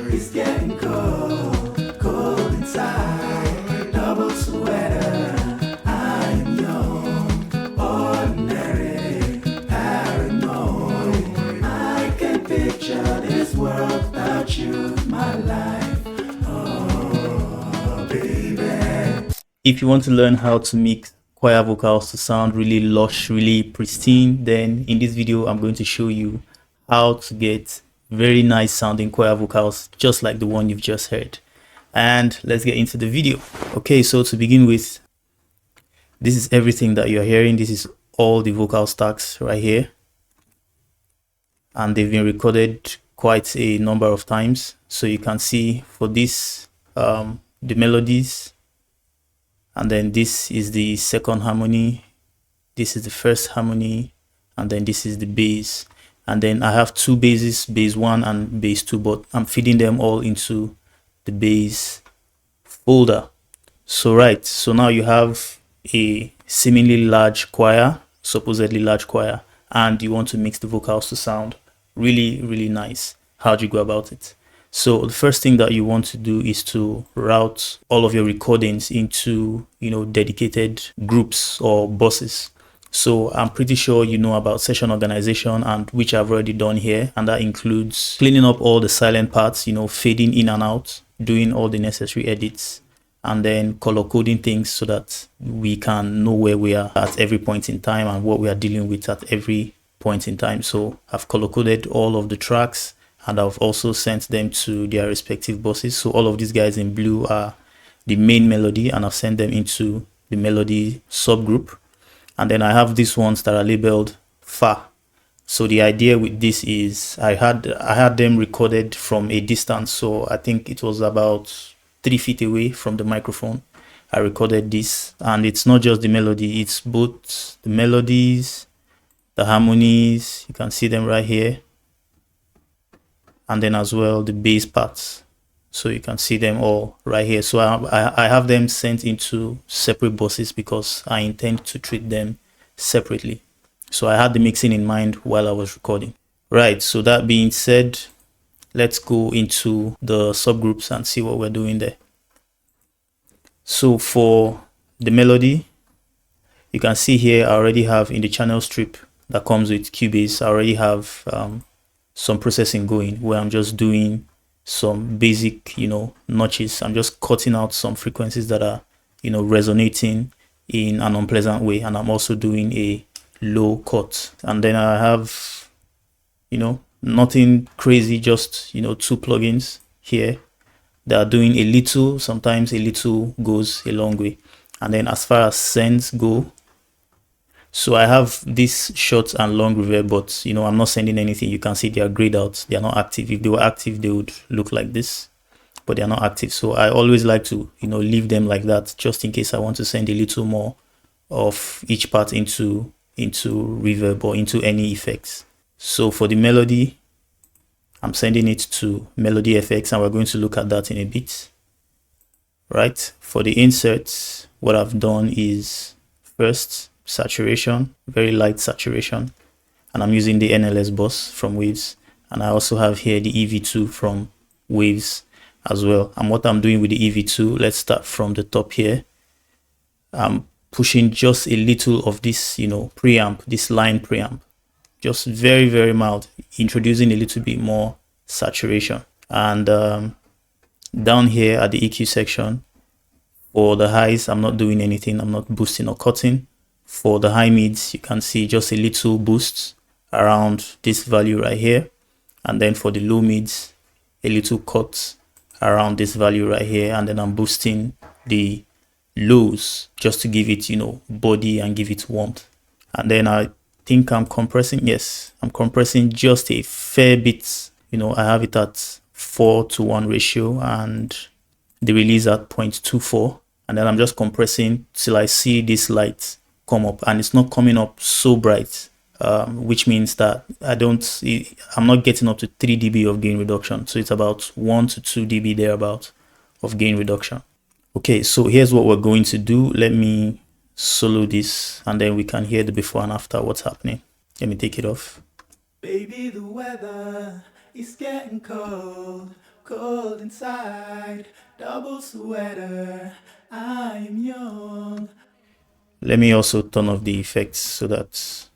It's getting cold, cold inside. Double sweater. I'm young, ordinary, paranoid. I can picture this world without you, my life. Oh, baby. If you want to learn how to mix choir vocals to sound really lush, really pristine, then in this video I'm going to show you how to get very nice sounding choir vocals just like the one you've just heard. And let's get into the video. Okay, so to begin with, this is everything that you're hearing. This is all the vocal stacks right here, and they've been recorded quite a number of times. So you can see for this the melodies, and then this is the second harmony, this is the first harmony, and then this is the bass. And then I have two basses, bass 1 and bass 2, but I'm feeding them all into the bass folder. So right, so now you have a seemingly large choir, supposedly large choir, and you want to mix the vocals to sound really, really nice. How do you go about it? So the first thing that you want to do is to route all of your recordings into, dedicated groups or buses. So I'm pretty sure you know about session organization, and which I've already done here, and that includes cleaning up all the silent parts, fading in and out, doing all the necessary edits, and then color coding things so that we can know where we are at every point in time and what we are dealing with at every point in time. So I've color coded all of the tracks, and I've also sent them to their respective buses. So all of these guys in blue are the main melody, and I've sent them into the melody subgroup. And then I have these ones that are labeled Fa. So the idea with this is I had them recorded from a distance. So I think it was about 3 feet away from the microphone. I recorded this, and it's not just the melody, it's both the melodies, the harmonies, you can see them right here, and then as well the bass parts. So you can see them all right here. So I have them sent into separate buses because I intend to treat them separately. So I had the mixing in mind while I was recording. Right, so that being said, let's go into the subgroups and see what we're doing there. So for the melody, you can see here I already have in the channel strip that comes with Cubase, I already have some processing going where I'm just doing some basic, notches. I'm just cutting out some frequencies that are, resonating in an unpleasant way. And I'm also doing a low cut. And then I have, nothing crazy, just, 2 plugins here that are doing a little, sometimes a little goes a long way. And then as far as sends go, so I have this short and long reverb, but I'm not sending anything. You can see they are grayed out. They are not active. If they were active, they would look like this, but they are not active. So I always like to, leave them like that, just in case I want to send a little more of each part into reverb or into any effects. So for the melody, I'm sending it to Melody FX, and we're going to look at that in a bit. Right. For the inserts, what I've done is first saturation, very light saturation, and I'm using the NLS bus from Waves, and I also have here the EV2 from Waves as well. And what I'm doing with the EV2, let's start from the top here. I'm pushing just a little of this, preamp, this line preamp, just very, very mild, introducing a little bit more saturation. And down here at the EQ section, for the highs, I'm not doing anything. I'm not boosting or cutting. For the high mids, you can see just a little boost around this value right here. And then for the low mids, a little cut around this value right here. And then I'm boosting the lows just to give it, body and give it warmth. And then I think I'm compressing. Yes, I'm compressing just a fair bit. I have it at 4:1 ratio and the release at 0.24. And then I'm just compressing till I see this light come up, and it's not coming up so bright, which means that I'm not getting up to 3 dB of gain reduction. So it's about 1 to 2 dB thereabout of gain reduction. Okay, so here's what we're going to do. Let me solo this, and then we can hear the before and after what's happening. Let me take it off. Baby, the weather is getting cold, cold inside, double sweater, I am young. Let me also turn off the effects so that,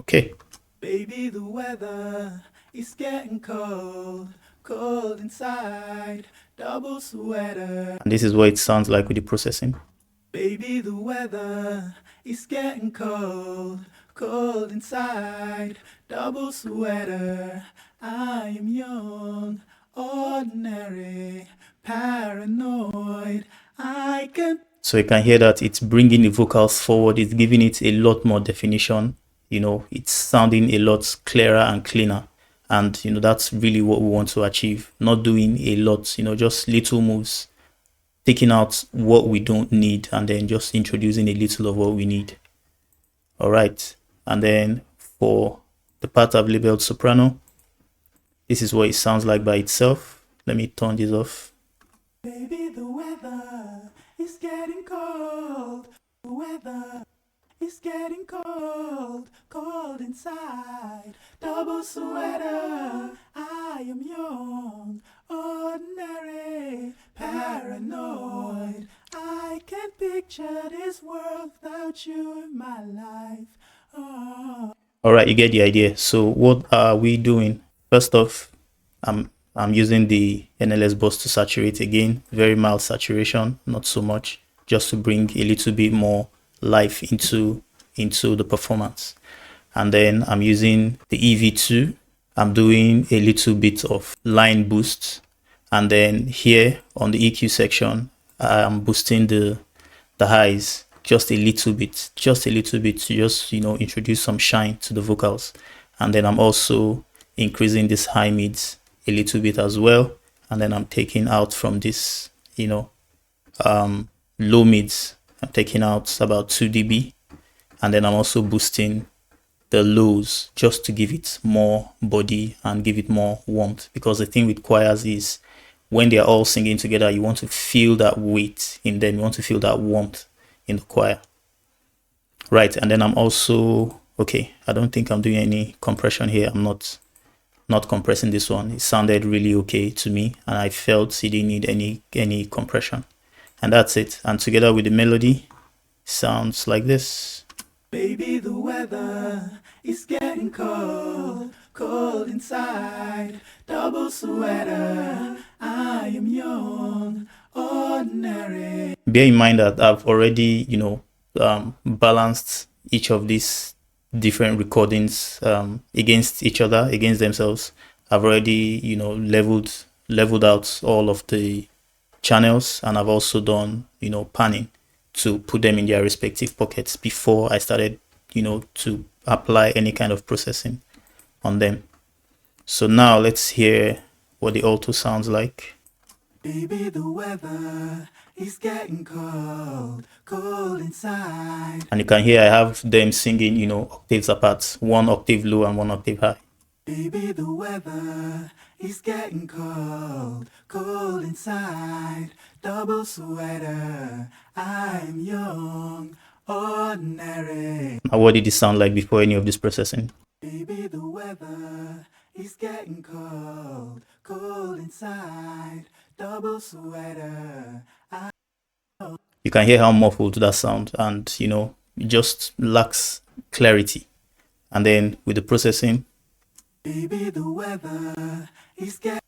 okay. Baby, the weather is getting cold, cold inside, double sweater. And this is what it sounds like with the processing. Baby, the weather is getting cold, cold inside, double sweater. I am young, ordinary, paranoid. I can. So you can hear that it's bringing the vocals forward. It's giving it a lot more definition. You know, it's sounding a lot clearer and cleaner. And, you know, that's really what we want to achieve. Not doing a lot, you know, just little moves, taking out what we don't need and then just introducing a little of what we need. All right. And then for the part I've labeled soprano, this is what it sounds like by itself. Let me turn this off. Baby, the weather is getting cold. The weather is getting cold, cold inside. Double sweater, I am young, ordinary, paranoid. I can't picture this world without you in my life. Oh. All right, you get the idea. So what are we doing? First off, I'm using the NLS bus to saturate again, very mild saturation, not so much, just to bring a little bit more life into the performance. And then I'm using the EV2. I'm doing a little bit of line boost, and then here on the EQ section I'm boosting the highs just a little bit to just, you know, introduce some shine to the vocals. And then I'm also increasing this high mids a little bit as well, and then I'm taking out from this, you know, low mids. I'm taking out about 2 dB, and then I'm also boosting the lows just to give it more body and give it more warmth, because the thing with choirs is when they're all singing together, you want to feel that weight in them, you want to feel that warmth in the choir, right? And then I'm also, okay, I don't think I'm doing any compression here. I'm not compressing this one. It sounded really okay to me, and I felt it didn't need any compression. And that's it. And together with the melody, sounds like this. Baby, the weather is getting cold, cold inside, double sweater, I am young, ordinary. Bear in mind that I've already, you know, balanced each of these different recordings against each other, against themselves. I've already, you know, leveled out all of the channels, and I've also done, you know, panning to put them in their respective pockets before I started, you know, to apply any kind of processing on them. So now let's hear what the alto sounds like. Baby, the weather is getting cold, cold inside. And you can hear I have them singing, you know, octaves apart, 1 octave low and 1 octave high. Baby, the weather is getting cold, cold inside, double sweater, I'm young, ordinary. Now, what did it sound like before any of this processing? Baby, the weather is getting cold, cold inside, double sweater. You can hear how muffled that sound, and, you know, it just lacks clarity. And then with the processing, Baby, the weather is getting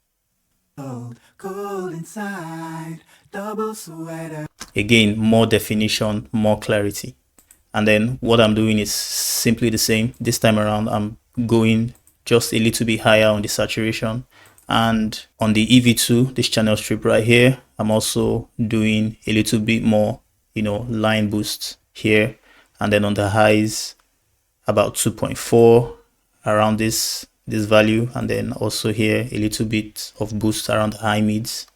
cold, cold inside, double sweater. again, more definition, more clarity. And then what I'm doing is simply the same. This time around, I'm going just a little bit higher on the saturation. And on the EV2, this channel strip right here, I'm also doing a little bit more, you know, line boost here. And then on the highs, about 2.4 around this value. And then also here, a little bit of boost around the high mids.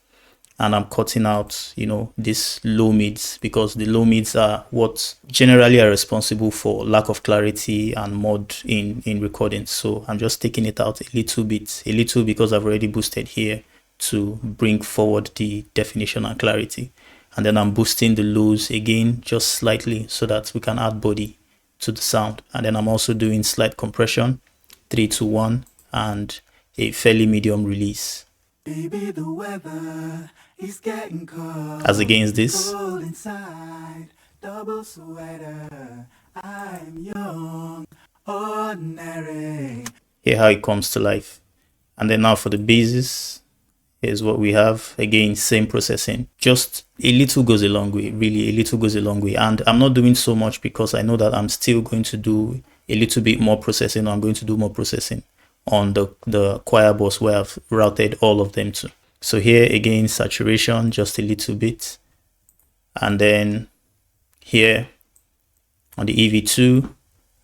And I'm cutting out, you know, these low mids, because the low mids are what generally are responsible for lack of clarity and mod in recordings. So I'm just taking it out a little because I've already boosted here to bring forward the definition and clarity. And then I'm boosting the lows again, just slightly, so that we can add body to the sound. And then I'm also doing slight compression, 3 to 1, and a fairly medium release. Baby, the weather is getting cold. As against this, Cold inside, double sweater. I'm young, ordinary. here how it comes to life. And then now for the basses, here's what we have. Again, same processing. Just a little goes a long way, really a little goes a long way. And I'm not doing so much because I know that I'm still going to do a little bit more processing. I'm going to do more processing on the choir bus where I've routed all of them to. So here again, saturation, just a little bit. And then here on the EV2,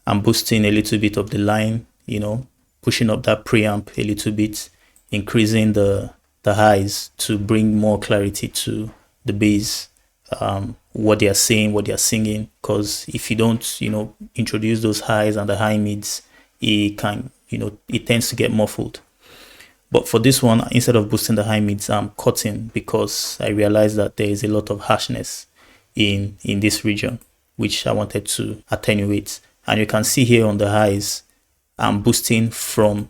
I'm boosting a little bit of the line, you know, pushing up that preamp a little bit, increasing the highs to bring more clarity to the bass, what they are saying, what they are singing. Because if you don't, you know, introduce those highs and the high mids, it can, you know, it tends to get muffled. But for this one, instead of boosting the high mids, I'm cutting because I realized that there is a lot of harshness in this region, which I wanted to attenuate. And you can see here on the highs, I'm boosting from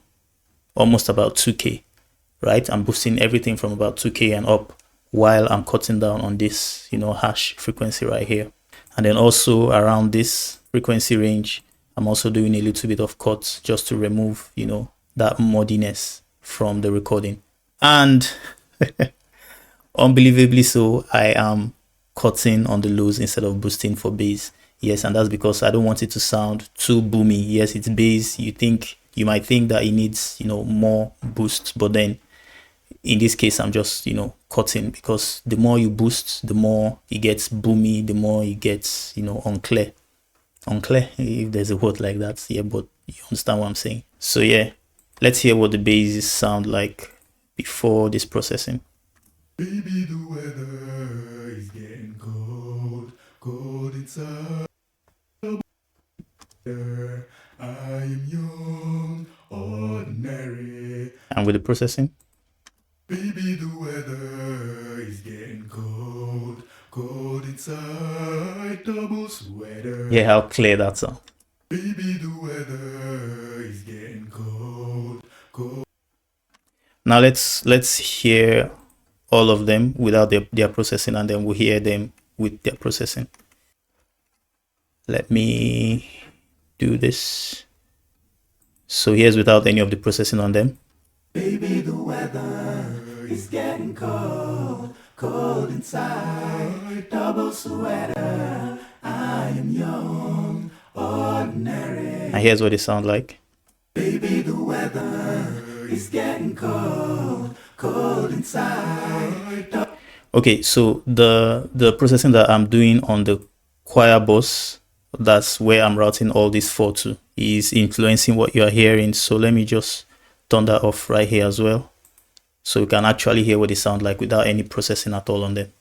almost about 2K, right? I'm boosting everything from about 2K and up while I'm cutting down on this, you know, harsh frequency right here. And then also around this frequency range, I'm also doing a little bit of cuts just to remove, you know, that muddiness from the recording. And unbelievably so, I am cutting on the lows instead of boosting for bass. Yes, and that's because I don't want it to sound too boomy. Yes, it's bass. You might think that it needs, you know, more boost, but then in this case, I'm just, you know, cutting because the more you boost, the more it gets boomy, the more it gets, you know, unclear, if there's a word like that. Yeah, but you understand what I'm saying. So yeah, let's hear what the basses sound like before this processing. Baby, the weather is getting cold, cold inside. I am young, ordinary. And with the processing, Baby, the weather is getting cold, cold inside, double sweater. hear how clear that sounds. Baby, the weather is getting cold, cold. Now let's hear all of them without their processing, and then we'll hear them with their processing. Let me do this. So here's without any of the processing on them. Baby, the weather is getting cold, cold inside, double sweater. I am young, ordinary. And here's what they sound like. Baby, the weather is getting cold, cold inside. Okay, so the processing that I'm doing on the choir bus, that's where I'm routing all these four to, is influencing what you're hearing. So let me just turn that off right here as well, so you can actually hear what they sound like without any processing at all on them.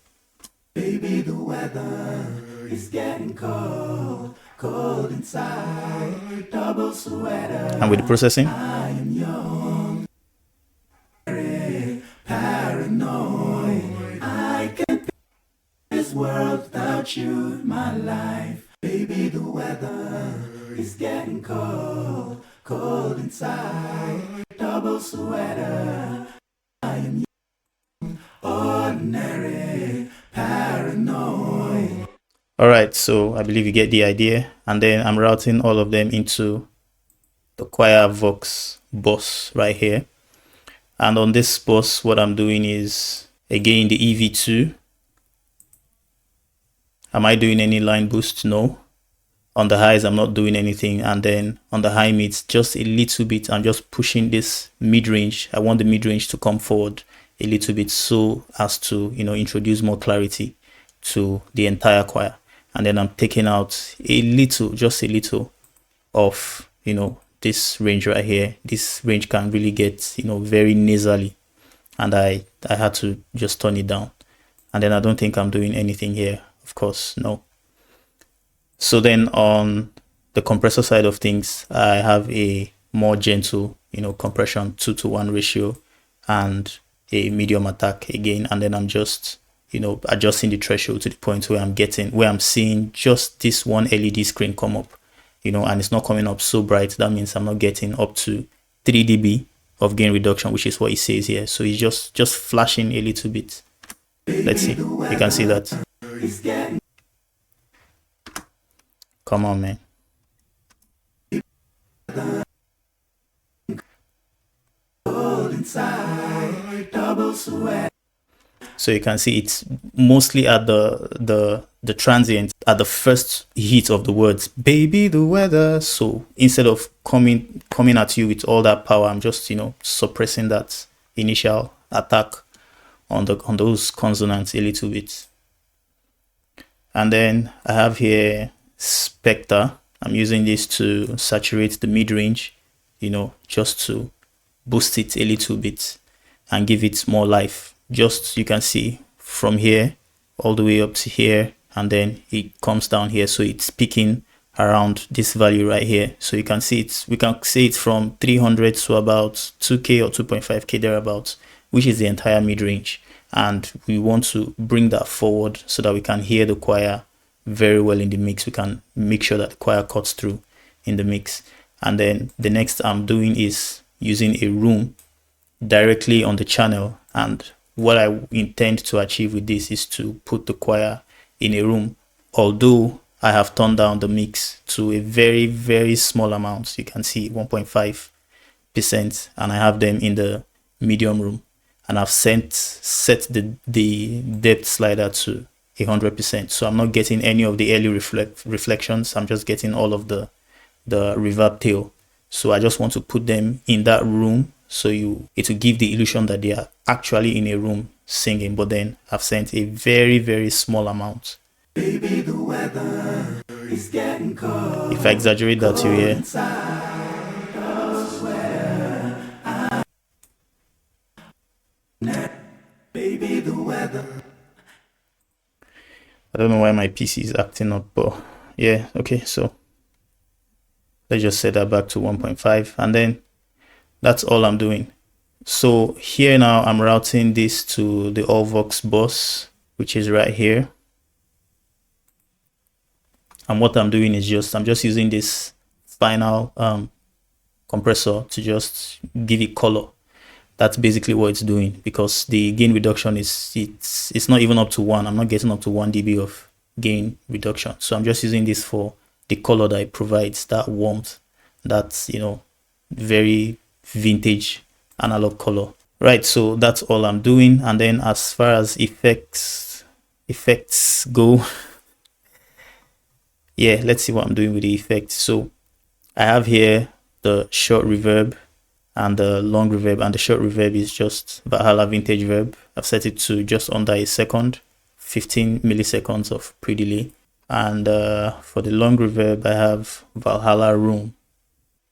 Baby, the weather is getting cold, cold inside, double sweater. And with the processing, I am young, paranoid. I can't be in this world without you in my life. Baby, the weather is getting cold, cold inside, double sweater. I am young, ordinary, paranoid. all right, so I believe you get the idea. And then I'm routing all of them into the choir vox bus right here. And on this bus, what I'm doing is, again, the EV2. Am I doing any line boost? No. On the highs, I'm not doing anything. And then on the high mids, just a little bit. I'm just pushing this mid-range. I want the mid-range to come forward a little bit so as to, you know, introduce more clarity to the entire choir. And then I'm taking out a little, just a little of, you know, this range right here. This range can really get, you know, very nasally. And I had to just turn it down. And then I don't think I'm doing anything here. Of course, no. So then on the compressor side of things, I have a more gentle, you know, compression 2:1 ratio and a medium attack again. And then I'm just, you know, adjusting the threshold to the point where I'm seeing just this one LED screen come up, you know, and it's not coming up so bright. That means I'm not getting up to 3 dB of gain reduction, which is what it says here. So it's just flashing a little bit. Let's see, you can see that. Come on, man. So you can see it's mostly at the transient, at the first hit of the words, baby the weather. So instead of coming at you with all that power, I'm just, you know, suppressing that initial attack on those consonants a little bit. And then I have here Spectre. I'm using this to saturate the mid-range, you know, just to boost it a little bit and give it more life. Just, you can see from here all the way up to here, and then it comes down here. So it's peaking around this value right here. So you can see we can say it's from 300 to about 2K or 2.5K thereabouts, which is the entire mid-range. And we want to bring that forward so that we can hear the choir very well in the mix. We can make sure that the choir cuts through in the mix. And then the next I'm doing is using a room directly on the channel, and what I intend to achieve with this is to put the choir in a room, although I have turned down the mix to a very, very small amount. You can see 1.5%, and I have them in the medium room, and I've set the depth slider to 100%. So I'm not getting any of the early reflections. I'm just getting all of the reverb tail. So I just want to put them in that room, so it will give the illusion that they are actually in a room singing, but then I've sent a very, very small amount. Baby, the weather is getting cold. If I exaggerate that, you hear. Baby, the weather. I don't know why my PC is acting up, but yeah, okay, so let's just set that back to 1.5, and then that's all I'm doing. So here now I'm routing this to the Allvox bus, which is right here. And what I'm doing is I'm just using this final compressor to just give it color. That's basically what it's doing, because the gain reduction it's not even up to 1. I'm not getting up to 1 dB of gain reduction. So I'm just using this for the color that it provides, that warmth, that's, you know, very vintage analog color. Right, so that's all I'm doing. And then as far as effects go, yeah, let's see what I'm doing with the effects. So I have here the short reverb and the long reverb, and the short reverb is just Valhalla vintage verb. I've set it to just under a second, 15 milliseconds of pre-delay. And for the long reverb, I have Valhalla room,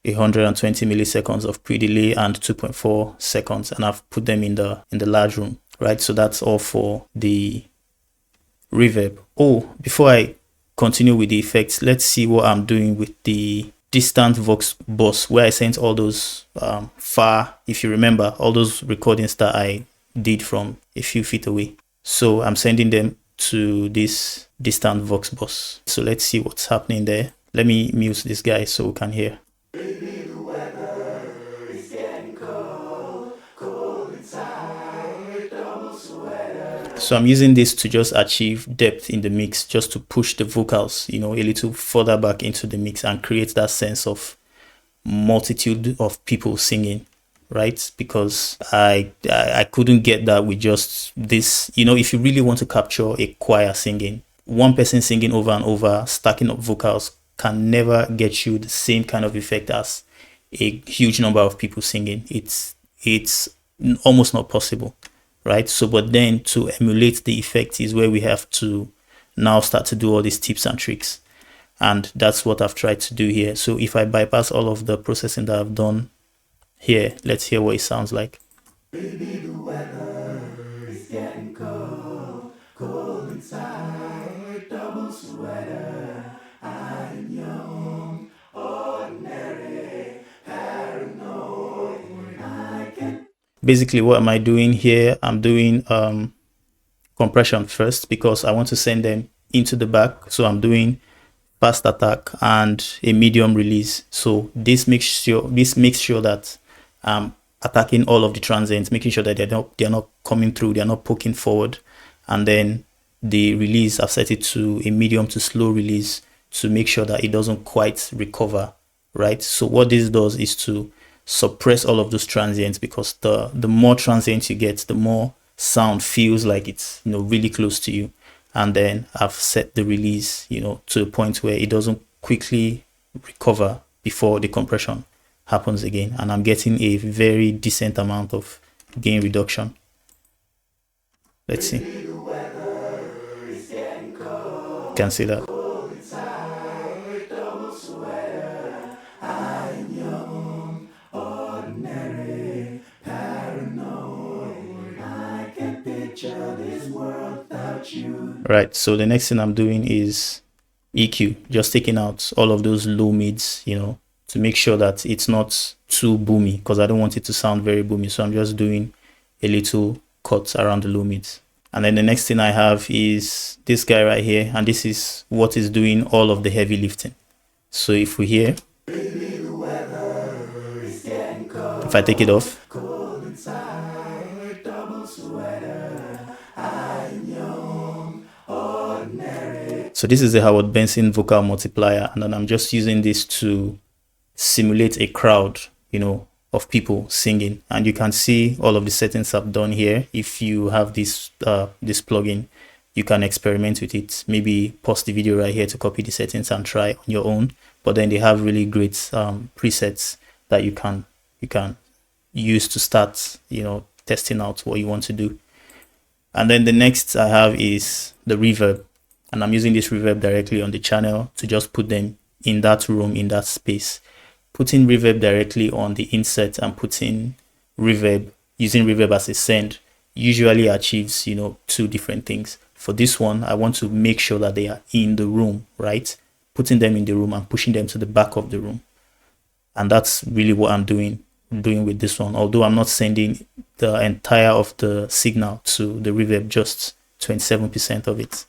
120 milliseconds of pre-delay and 2.4 seconds, and I've put them in the large room. Right, so that's all for the reverb. Oh, before I continue with the effects, let's see what I'm doing with the distant Vox bus, where I sent all those far, if you remember, all those recordings that I did from a few feet away. So I'm sending them to this distant Vox bus. So let's see what's happening there. Let me mute this guy so we can hear. Baby, the weather is getting cold, cold inside, double sweater. So I'm using this to just achieve depth in the mix, just to push the vocals, you know, a little further back into the mix and create that sense of multitude of people singing, right? Because I couldn't get that with just this. You know, if you really want to capture a choir singing, one person singing over and over, stacking up vocals, can never get you the same kind of effect as a huge number of people singing. It's almost not possible, right? So, but then to emulate the effect is where we have to now start to do all these tips and tricks, and that's what I've tried to do here. So if I bypass all of the processing that I've done here, let's hear what it sounds like. Baby, the weather is getting cold, cold inside, double sweater. I'm young, ordinary, paranoid. I can. Basically, what am I doing here? I'm doing compression first, because I want to send them into the back. So I'm doing fast attack and a medium release. So this makes sure that attacking all of the transients, making sure that they're not coming through, they're not poking forward. And then the release, I've set it to a medium to slow release to make sure that it doesn't quite recover, right? So what this does is to suppress all of those transients, because the more transients you get, the more sound feels like it's, you know, really close to you. And then I've set the release, you know, to a point where it doesn't quickly recover before the compression happens again, and I'm getting a very decent amount of gain reduction. Let's see. You can see that. Right, so the next thing I'm doing is EQ, just taking out all of those low mids, you know, to make sure that it's not too boomy, because I don't want it to sound very boomy. So I'm just doing a little cut around the low mids. And then the next thing I have is this guy right here, and this is what is doing all of the heavy lifting. So if we hear, if I take it off, so this is the Howard Benson vocal multiplier, and then I'm just using this to simulate a crowd, you know, of people singing. And you can see all of the settings I've done here. If you have this this plugin, you can experiment with it. Maybe pause the video right here to copy the settings and try on your own. But then they have really great presets that you can use to start, you know, testing out what you want to do. And then the next I have is the reverb, and I'm using this reverb directly on the channel to just put them in that room, in that space. Putting reverb directly on the insert and putting reverb, using reverb as a send, usually achieves, you know, two different things. For this one, I want to make sure that they are in the room, right? Putting them in the room and pushing them to the back of the room. And that's really what I'm doing with this one. Although I'm not sending the entire of the signal to the reverb, just 27% of it.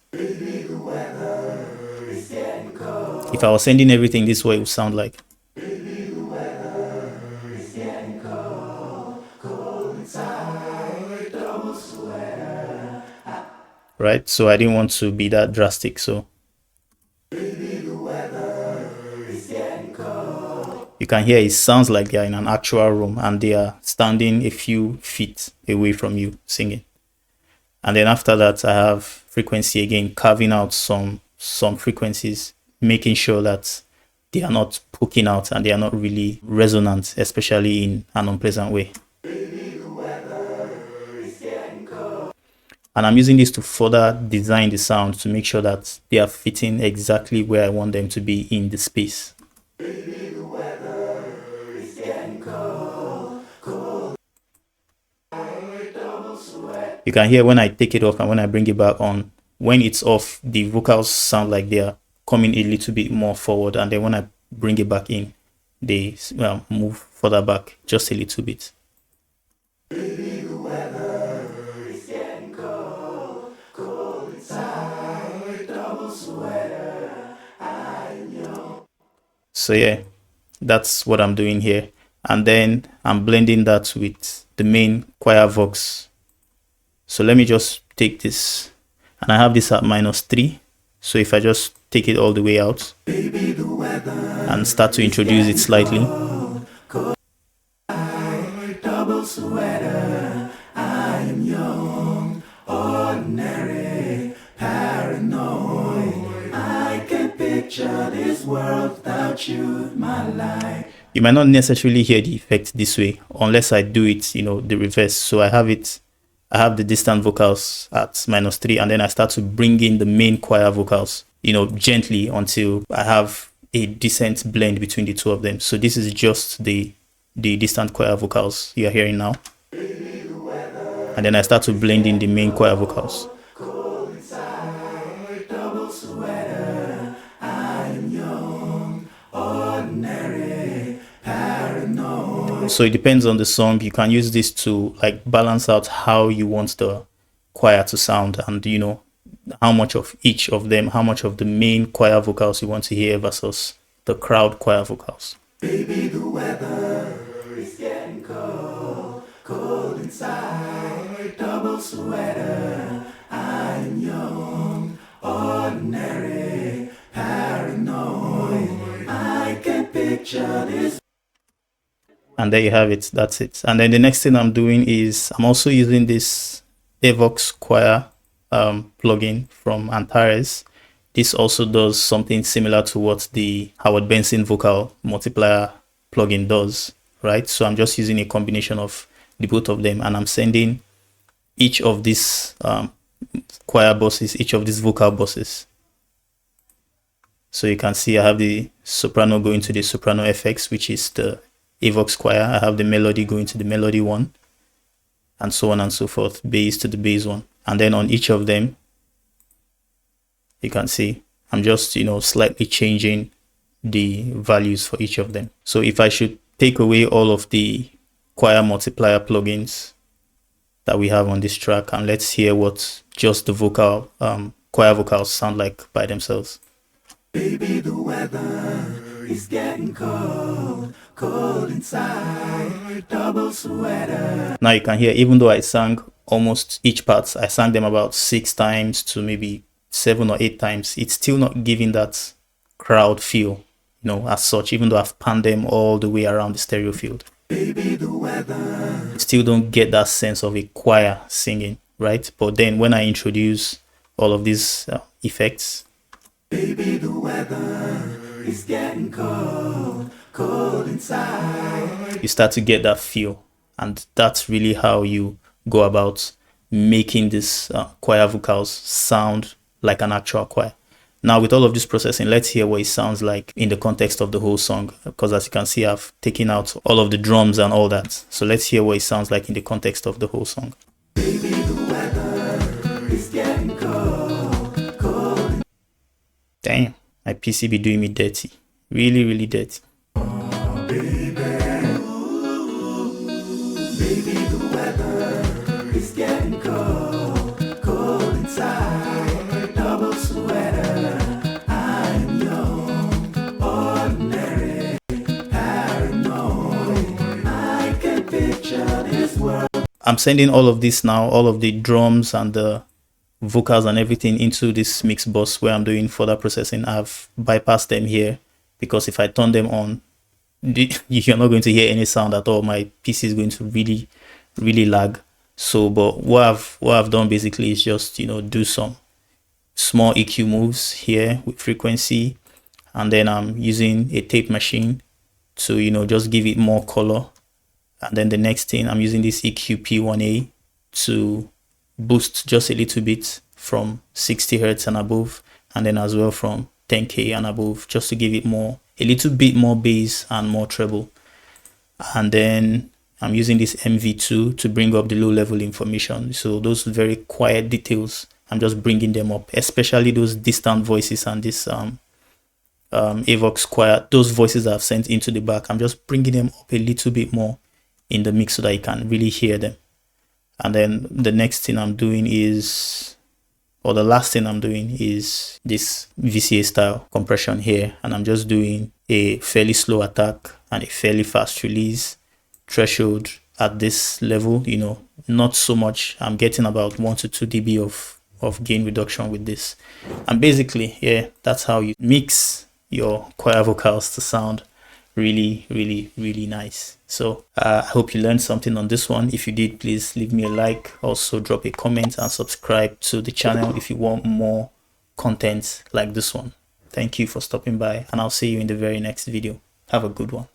If I was sending everything this way, it would sound like. Right, so I didn't want to be that drastic, so you can hear it sounds like they are in an actual room and they are standing a few feet away from you singing. And then after that, I have frequency again, carving out some frequencies, making sure that they are not poking out and they are not really resonant, especially in an unpleasant way. And I'm using this to further design the sound to make sure that they are fitting exactly where I want them to be in the space. You can hear when I take it off and when I bring it back on. When it's off, the vocals sound like they are coming a little bit more forward, and then when I bring it back in, they move further back just a little bit. So yeah, that's what I'm doing here. And then I'm blending that with the main choir vox. So let me just take this, and I have this at -3. So if I just take it all the way out and start to introduce it slightly. Double sweater, I am young, ordinary, paranoid. I can picture this world without you, my life. You might not necessarily hear the effect this way unless I do it, you know, the reverse. So I have the distant vocals at -3, and then I start to bring in the main choir vocals, you know, gently until I have a decent blend between the two of them. So this is just the distant choir vocals you are hearing now. And then I start to blend in the main choir vocals. So it depends on the song. You can use this to like balance out how you want the choir to sound, and you know how much of each of them, how much of the main choir vocals you want to hear versus the crowd choir vocals. Baby, the weather is getting cold. inside, double sweater. I'm young, ordinary, paranoid. I can picture this. And there you have it. That's it. And then the next thing I'm doing is I'm also using this Evox Choir plugin from Antares. This also does something similar to what the Howard Benson vocal multiplier plugin does, right? So I'm just using a combination of the both of them, and I'm sending each of these choir buses, each of these vocal buses. So you can see I have the soprano going to the soprano FX, which is the Evox Choir. I have the melody going to the melody one, and so on and so forth, bass to the bass one. And then on each of them, you can see I'm just, slightly changing the values for each of them. So if I should take away all of the choir multiplier plugins that we have on this track, and let's hear what just the vocal choir vocals sound like by themselves. Baby, the weather is getting cold, cold inside, double sweater. Now you can hear, even though I sang almost each part, I sang them about 6 times to maybe 7 or 8 times, it's still not giving that crowd feel, as such, even though I've panned them all the way around the stereo field. Baby, the weather. You still don't get that sense of a choir singing, right? But then when I introduce all of these effects, baby, the weather is getting cold, cold inside, you start to get that feel. And that's really how you go about making this choir vocals sound like an actual choir. Now, with all of this processing, let's hear what it sounds like in the context of the whole song, because as you can see, I've taken out all of the drums and all that. So let's hear what it sounds like in the context of the whole song. baby, the weather is getting cold, cold. Damn, my PC be doing me dirty. Really, really dirty. Baby, the weather is getting cold, cold inside, double sweater. I'm young, ordinary, paranoid. I can picture this world. I'm sending all of this now, all of the drums and the vocals and everything into this mix bus where I'm doing further processing. I've bypassed them here because if I turn them on, you're not going to hear any sound at all. My PC is going to really lag. So but what I've done basically is just do some small EQ moves here with frequency, and then I'm using a tape machine to just give it more color. And then the next thing, I'm using this EQ P1A to boost just a little bit from 60 Hertz and above, and then as well from 10K and above, just to give it a little bit more bass and more treble. And then I'm using this MV2 to bring up the low level information. So those very quiet details, I'm just bringing them up, especially those distant voices and this Evox Choir, those voices that I've sent into the back. I'm just bringing them up a little bit more in the mix so that you can really hear them. And then the next thing I'm doing is, or the last thing I'm doing is this VCA style compression here. And I'm just doing a fairly slow attack and a fairly fast release, threshold at this level, not so much. I'm getting about 1 to 2 dB of gain reduction with this. And basically, yeah, that's how you mix your choir vocals to sound really nice. So I hope you learned something on this one. If you did, please leave me a like, also drop a comment and subscribe to the channel if you want more content like this one. Thank you for stopping by, and I'll see you in the very next video. Have a good one.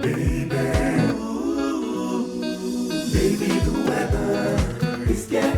Baby, the weather is getting